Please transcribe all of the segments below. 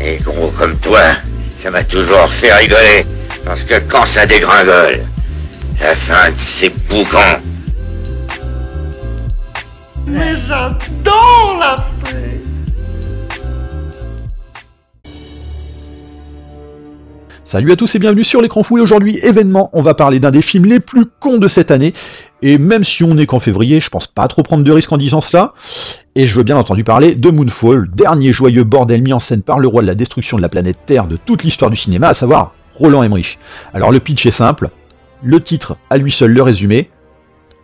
Et gros comme toi, ça m'a toujours fait rigoler. Parce que quand ça dégringole, ça fait un de ces boucans. Mais j'adore l'abstrait. Salut à tous et bienvenue sur l'écran fou, et aujourd'hui, événement, on va parler d'un des films les plus cons de cette année, et même si on n'est qu'en février, je pense pas trop prendre de risques en disant cela, et je veux bien entendu parler de Moonfall, dernier joyeux bordel mis en scène par le roi de la destruction de la planète Terre de toute l'histoire du cinéma, à savoir Roland Emmerich. Alors le pitch est simple, le titre à lui seul le résumé,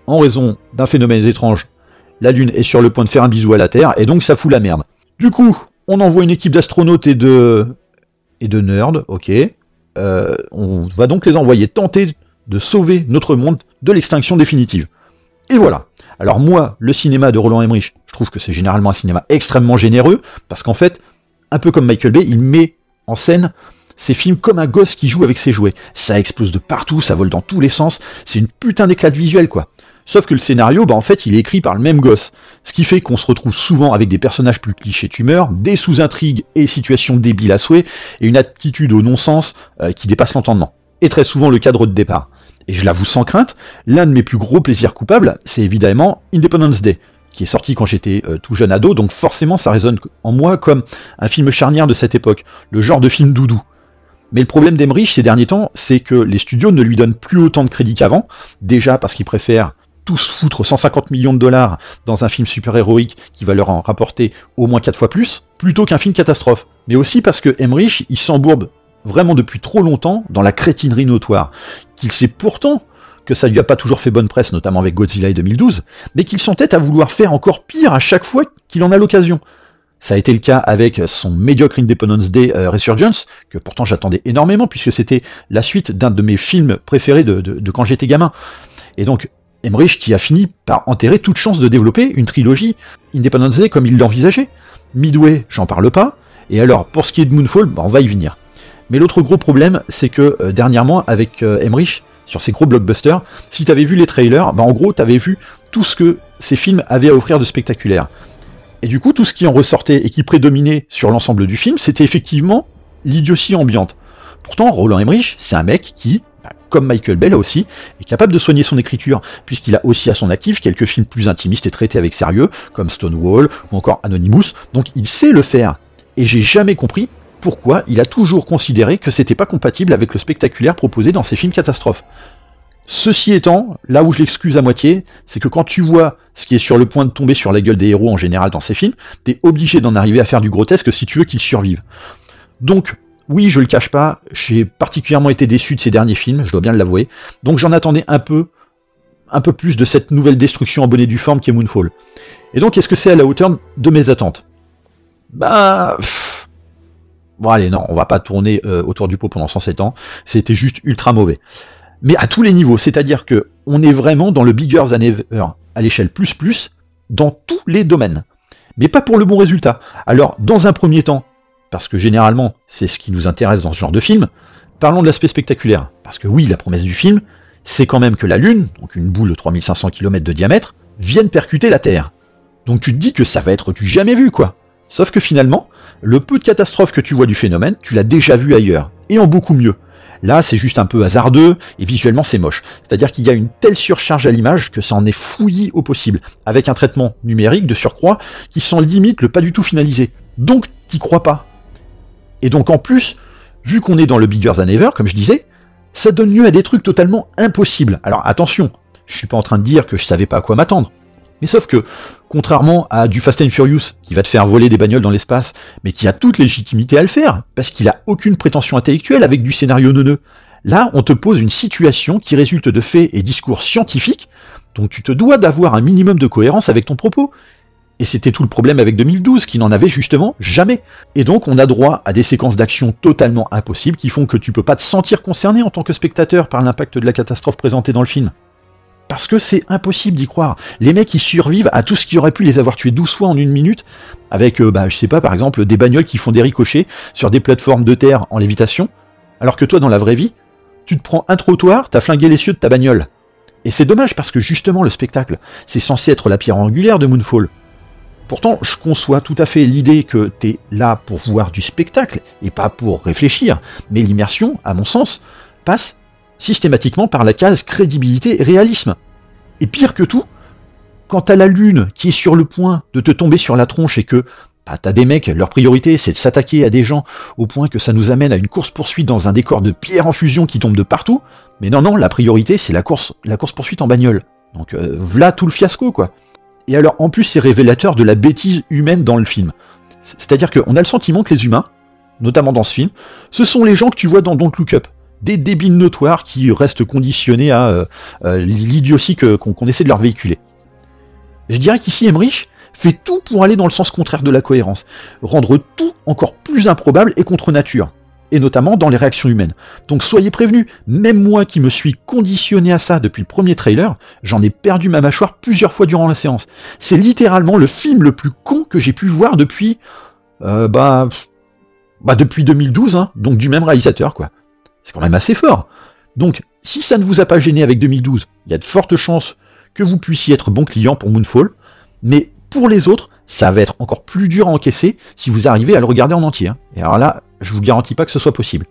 en raison d'un phénomène étrange, la Lune est sur le point de faire un bisou à la Terre, et donc ça fout la merde. Du coup, on envoie une équipe d'astronautes et de nerds, ok. On va donc les envoyer tenter de sauver notre monde de l'extinction définitive. Et voilà. Alors moi, le cinéma de Roland Emmerich, je trouve que c'est généralement un cinéma extrêmement généreux, parce qu'en fait, un peu comme Michael Bay, il met en scène ces films comme un gosse qui joue avec ses jouets. Ça explose de partout, ça vole dans tous les sens, c'est une putain d'éclate visuelle, quoi. Sauf que le scénario, en fait, il est écrit par le même gosse. Ce qui fait qu'on se retrouve souvent avec des personnages plus clichés tumeurs, des sous-intrigues et situations débiles à souhait, et une attitude au non-sens qui dépasse l'entendement. Et très souvent le cadre de départ. Et je l'avoue sans crainte, l'un de mes plus gros plaisirs coupables, c'est évidemment Independence Day, qui est sorti quand j'étais tout jeune ado, donc forcément ça résonne en moi comme un film charnière de cette époque, le genre de film doudou. Mais le problème d'Emmerich ces derniers temps, c'est que les studios ne lui donnent plus autant de crédit qu'avant, déjà parce qu'ils préfèrent tous foutre 150 millions de dollars dans un film super-héroïque qui va leur en rapporter au moins 4 fois plus, plutôt qu'un film catastrophe. Mais aussi parce que Emmerich, il s'embourbe vraiment depuis trop longtemps dans la crétinerie notoire, qu'il sait pourtant que ça lui a pas toujours fait bonne presse, notamment avec Godzilla et 2012, mais qu'il s'entête à vouloir faire encore pire à chaque fois qu'il en a l'occasion. Ça a été le cas avec son médiocre Independence Day Resurgence, que pourtant j'attendais énormément, puisque c'était la suite d'un de mes films préférés de quand j'étais gamin. Et donc, Emmerich qui a fini par enterrer toute chance de développer une trilogie Independence Day comme il l'envisageait. Midway, j'en parle pas, et alors pour ce qui est de Moonfall, on va y venir. Mais l'autre gros problème, c'est que dernièrement, avec Emmerich, sur ses gros blockbusters, si t'avais vu les trailers, en gros t'avais vu tout ce que ces films avaient à offrir de spectaculaire. Et du coup, tout ce qui en ressortait et qui prédominait sur l'ensemble du film, c'était effectivement l'idiotie ambiante. Pourtant, Roland Emmerich, c'est un mec qui, comme Michael Bay là aussi, est capable de soigner son écriture, puisqu'il a aussi à son actif quelques films plus intimistes et traités avec sérieux, comme Stonewall ou encore Anonymous, donc il sait le faire. Et j'ai jamais compris pourquoi il a toujours considéré que c'était pas compatible avec le spectaculaire proposé dans ses films catastrophes. Ceci étant, là où je l'excuse à moitié, c'est que quand tu vois ce qui est sur le point de tomber sur la gueule des héros en général dans ces films, t'es obligé d'en arriver à faire du grotesque si tu veux qu'ils survivent. Donc, oui, je le cache pas, j'ai particulièrement été déçu de ces derniers films, je dois bien l'avouer, donc j'en attendais un peu plus de cette nouvelle destruction en bonne et due forme qu'est Moonfall. Et donc, est-ce que c'est à la hauteur de mes attentes ? Bon allez, non, on va pas tourner autour du pot pendant 107 ans, c'était juste ultra mauvais. Mais à tous les niveaux, c'est-à-dire que on est vraiment dans le bigger than ever, à l'échelle plus, dans tous les domaines. Mais pas pour le bon résultat. Alors, dans un premier temps, parce que généralement, c'est ce qui nous intéresse dans ce genre de film, parlons de l'aspect spectaculaire. Parce que oui, la promesse du film, c'est quand même que la Lune, donc une boule de 3500 km de diamètre, vienne percuter la Terre. Donc tu te dis que ça va être du jamais vu, quoi. Sauf que finalement, le peu de catastrophe que tu vois du phénomène, tu l'as déjà vu ailleurs, et en beaucoup mieux. Là, c'est juste un peu hasardeux, et visuellement c'est moche. C'est-à-dire qu'il y a une telle surcharge à l'image que ça en est fouillis au possible, avec un traitement numérique de surcroît qui sent limite le pas du tout finalisé. Donc t'y crois pas. Et donc en plus, vu qu'on est dans le bigger than ever, comme je disais, ça donne lieu à des trucs totalement impossibles. Alors attention, je suis pas en train de dire que je savais pas à quoi m'attendre. Mais sauf que, contrairement à du Fast and Furious, qui va te faire voler des bagnoles dans l'espace, mais qui a toute légitimité à le faire, parce qu'il a aucune prétention intellectuelle avec du scénario neuneux, là, on te pose une situation qui résulte de faits et discours scientifiques, donc tu te dois d'avoir un minimum de cohérence avec ton propos. Et c'était tout le problème avec 2012, qui n'en avait justement jamais. Et donc, on a droit à des séquences d'action totalement impossibles, qui font que tu peux pas te sentir concerné en tant que spectateur par l'impact de la catastrophe présentée dans le film. Parce que c'est impossible d'y croire. Les mecs, ils survivent à tout ce qui aurait pu les avoir tués 12 fois en une minute, avec, je sais pas, par exemple, des bagnoles qui font des ricochets sur des plateformes de terre en lévitation, alors que toi, dans la vraie vie, tu te prends un trottoir, t'as flingué l'essieu de ta bagnole. Et c'est dommage, parce que justement, le spectacle, c'est censé être la pierre angulaire de Moonfall. Pourtant, je conçois tout à fait l'idée que t'es là pour voir du spectacle et pas pour réfléchir, mais l'immersion, à mon sens, passe systématiquement par la case crédibilité et réalisme. Et pire que tout, quand t'as la lune qui est sur le point de te tomber sur la tronche et que t'as des mecs, leur priorité c'est de s'attaquer à des gens au point que ça nous amène à une course-poursuite dans un décor de pierre en fusion qui tombe de partout, mais non, la priorité c'est la course-poursuite en bagnole. Donc v'là tout le fiasco, quoi. Et alors, en plus, c'est révélateur de la bêtise humaine dans le film. C'est-à-dire qu'on a le sentiment que les humains, notamment dans ce film, ce sont les gens que tu vois dans Don't Look Up. Des débiles notoires qui restent conditionnés à l'idiotie qu'on essaie de leur véhiculer. Je dirais qu'ici, Emmerich fait tout pour aller dans le sens contraire de la cohérence, rendre tout encore plus improbable et contre nature, et notamment dans les réactions humaines. Donc soyez prévenus, même moi qui me suis conditionné à ça depuis le premier trailer, j'en ai perdu ma mâchoire plusieurs fois durant la séance. C'est littéralement le film le plus con que j'ai pu voir depuis... depuis 2012, hein, donc du même réalisateur, quoi. C'est quand même assez fort. Donc, si ça ne vous a pas gêné avec 2012, il y a de fortes chances que vous puissiez être bon client pour Moonfall, mais pour les autres, ça va être encore plus dur à encaisser si vous arrivez à le regarder en entier. Hein. Et alors là, je vous garantis pas que ce soit possible.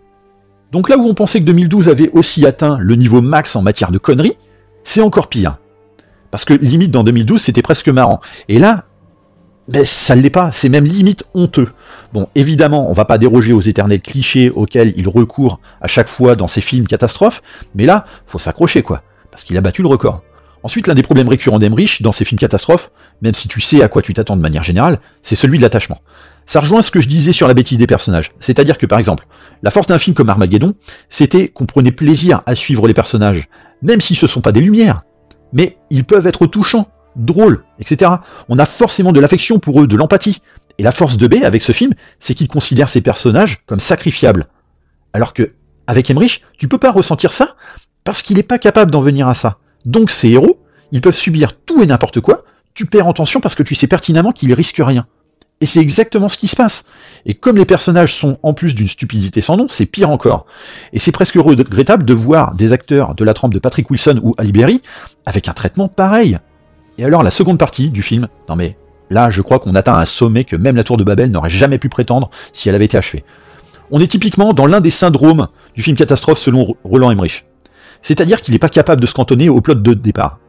Donc là où on pensait que 2012 avait aussi atteint le niveau max en matière de conneries, c'est encore pire. Parce que limite dans 2012 c'était presque marrant. Et là, ça ne l'est pas, c'est même limite honteux. Bon, évidemment, on va pas déroger aux éternels clichés auxquels il recourt à chaque fois dans ses films catastrophes, mais là, faut s'accrocher quoi, parce qu'il a battu le record. Ensuite, l'un des problèmes récurrents d'Emmerich dans ses films catastrophes, même si tu sais à quoi tu t'attends de manière générale, c'est celui de l'attachement. Ça rejoint ce que je disais sur la bêtise des personnages. C'est-à-dire que, par exemple, la force d'un film comme Armageddon, c'était qu'on prenait plaisir à suivre les personnages, même si ce sont pas des lumières. Mais ils peuvent être touchants, drôles, etc. On a forcément de l'affection pour eux, de l'empathie. Et la force de B, avec ce film, c'est qu'il considère ces personnages comme sacrifiables. Alors que, avec Emmerich, tu peux pas ressentir ça, parce qu'il est pas capable d'en venir à ça. Donc ces héros, ils peuvent subir tout et n'importe quoi, tu perds en tension parce que tu sais pertinemment qu'ils risquent rien. Et c'est exactement ce qui se passe. Et comme les personnages sont en plus d'une stupidité sans nom, c'est pire encore. Et c'est presque regrettable de voir des acteurs de la trempe de Patrick Wilson ou Halle Berry avec un traitement pareil. Et alors la seconde partie du film, non mais là je crois qu'on atteint un sommet que même la Tour de Babel n'aurait jamais pu prétendre si elle avait été achevée. On est typiquement dans l'un des syndromes du film catastrophe selon Roland Emmerich. C'est-à-dire qu'il n'est pas capable de se cantonner au plot de départ.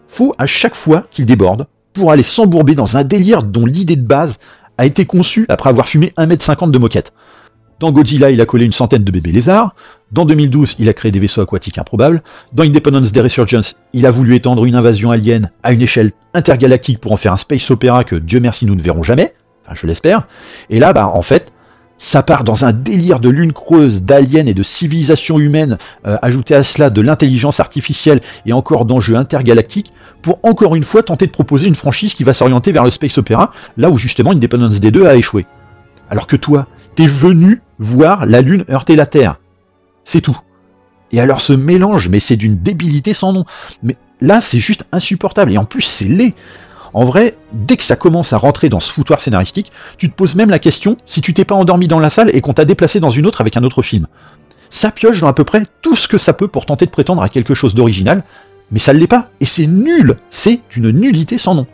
Faut à chaque fois qu'il déborde pour aller s'embourber dans un délire dont l'idée de base a été conçue après avoir fumé 1,50 m de moquette. Dans Godzilla, il a collé une centaine de bébés lézards. Dans 2012, il a créé des vaisseaux aquatiques improbables. Dans Independence Day Resurgence, il a voulu étendre une invasion alien à une échelle intergalactique pour en faire un space opéra que Dieu merci nous ne verrons jamais. Enfin, je l'espère. Et là, en fait, ça part dans un délire de lune creuse, d'aliens et de civilisation humaine, ajouté à cela de l'intelligence artificielle et encore d'enjeux intergalactiques, pour encore une fois tenter de proposer une franchise qui va s'orienter vers le space opéra, là où justement Independence Day 2 a échoué. Alors que toi, t'es venu voir la lune heurter la Terre. C'est tout. Et alors ce mélange, mais c'est d'une débilité sans nom. Mais là, c'est juste insupportable, et en plus c'est laid. En vrai, dès que ça commence à rentrer dans ce foutoir scénaristique, tu te poses même la question si tu t'es pas endormi dans la salle et qu'on t'a déplacé dans une autre avec un autre film. Ça pioche dans à peu près tout ce que ça peut pour tenter de prétendre à quelque chose d'original, mais ça ne l'est pas, et c'est nul, c'est d'une nullité sans nom.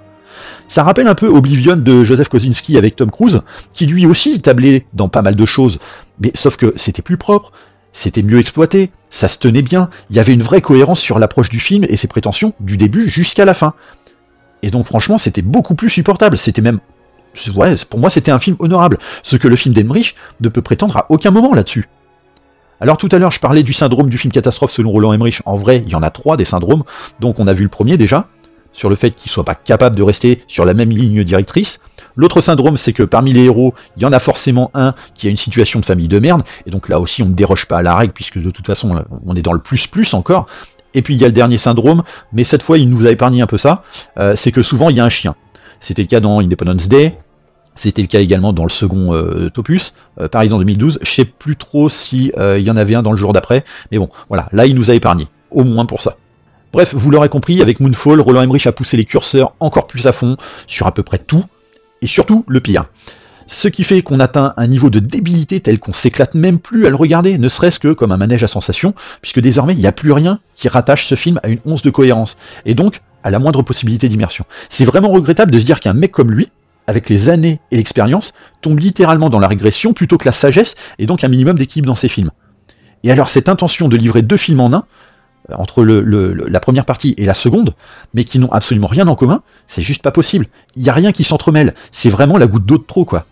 Ça rappelle un peu Oblivion de Joseph Kosinski avec Tom Cruise, qui lui aussi tablait dans pas mal de choses, mais sauf que c'était plus propre, c'était mieux exploité, ça se tenait bien, il y avait une vraie cohérence sur l'approche du film et ses prétentions du début jusqu'à la fin. Et donc franchement, c'était beaucoup plus supportable. C'était même... Ouais, pour moi, c'était un film honorable. Ce que le film d'Emmerich ne peut prétendre à aucun moment là-dessus. Alors tout à l'heure, je parlais du syndrome du film catastrophe selon Roland Emmerich. En vrai, il y en a 3 des syndromes. Donc on a vu le premier déjà, sur le fait qu'il soit pas capable de rester sur la même ligne directrice. L'autre syndrome, c'est que parmi les héros, il y en a forcément un qui a une situation de famille de merde. Et donc là aussi, on ne déroge pas à la règle, puisque de toute façon, on est dans le plus encore. Et puis il y a le dernier syndrome, mais cette fois il nous a épargné un peu ça, c'est que souvent il y a un chien. C'était le cas dans Independence Day, c'était le cas également dans le second opus, pareil dans 2012, je sais plus trop si il y en avait un dans le jour d'après, mais bon, voilà, là il nous a épargné, au moins pour ça. Bref, vous l'aurez compris, avec Moonfall, Roland Emmerich a poussé les curseurs encore plus à fond, sur à peu près tout, et surtout le pire. Ce qui fait qu'on atteint un niveau de débilité tel qu'on s'éclate même plus à le regarder, ne serait-ce que comme un manège à sensations, puisque désormais il n'y a plus rien qui rattache ce film à une once de cohérence, et donc à la moindre possibilité d'immersion. C'est vraiment regrettable de se dire qu'un mec comme lui, avec les années et l'expérience, tombe littéralement dans la régression plutôt que la sagesse, et donc un minimum d'équilibre dans ses films. Et alors cette intention de livrer 2 films en un, entre la première partie et la seconde, mais qui n'ont absolument rien en commun, c'est juste pas possible. Il n'y a rien qui s'entremêle, c'est vraiment la goutte d'eau de trop, quoi.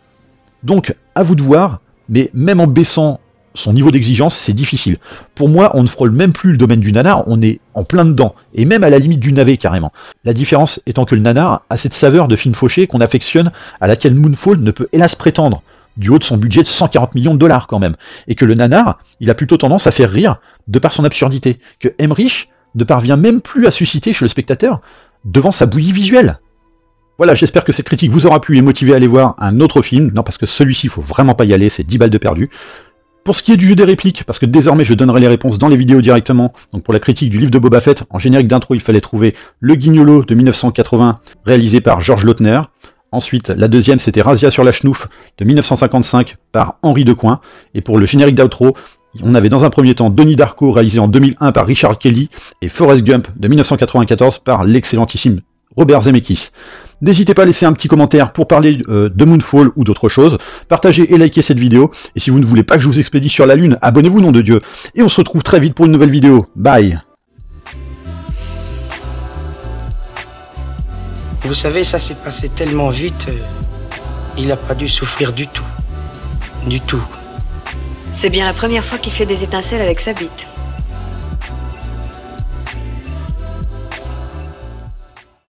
Donc, à vous de voir, mais même en baissant son niveau d'exigence, c'est difficile. Pour moi, on ne frôle même plus le domaine du nanar, on est en plein dedans, et même à la limite du navet carrément. La différence étant que le nanar a cette saveur de film fauché qu'on affectionne, à laquelle Moonfall ne peut hélas prétendre, du haut de son budget de 140 millions de dollars quand même, et que le nanar, il a plutôt tendance à faire rire de par son absurdité, que Emmerich ne parvient même plus à susciter chez le spectateur devant sa bouillie visuelle. Voilà, j'espère que cette critique vous aura plu et motivé à aller voir un autre film, non parce que celui-ci, il faut vraiment pas y aller, c'est 10 balles de perdu. Pour ce qui est du jeu des répliques, parce que désormais je donnerai les réponses dans les vidéos directement, donc pour la critique du livre de Boba Fett, en générique d'intro il fallait trouver Le Guignolo de 1980, réalisé par Georges Lautner. Ensuite, la deuxième, c'était Razzia sur la Schnouf de 1955 par Henri Decoing. Et pour le générique d'outro, on avait dans un premier temps Donnie Darko, réalisé en 2001 par Richard Kelly, et Forrest Gump de 1994 par l'excellentissime Robert Zemeckis. N'hésitez pas à laisser un petit commentaire pour parler de Moonfall ou d'autre chose. Partagez et likez cette vidéo. Et si vous ne voulez pas que je vous expédie sur la Lune, abonnez-vous, nom de Dieu. Et on se retrouve très vite pour une nouvelle vidéo. Bye! Vous savez, ça s'est passé tellement vite, il n'a pas dû souffrir du tout. Du tout. C'est bien la première fois qu'il fait des étincelles avec sa bite.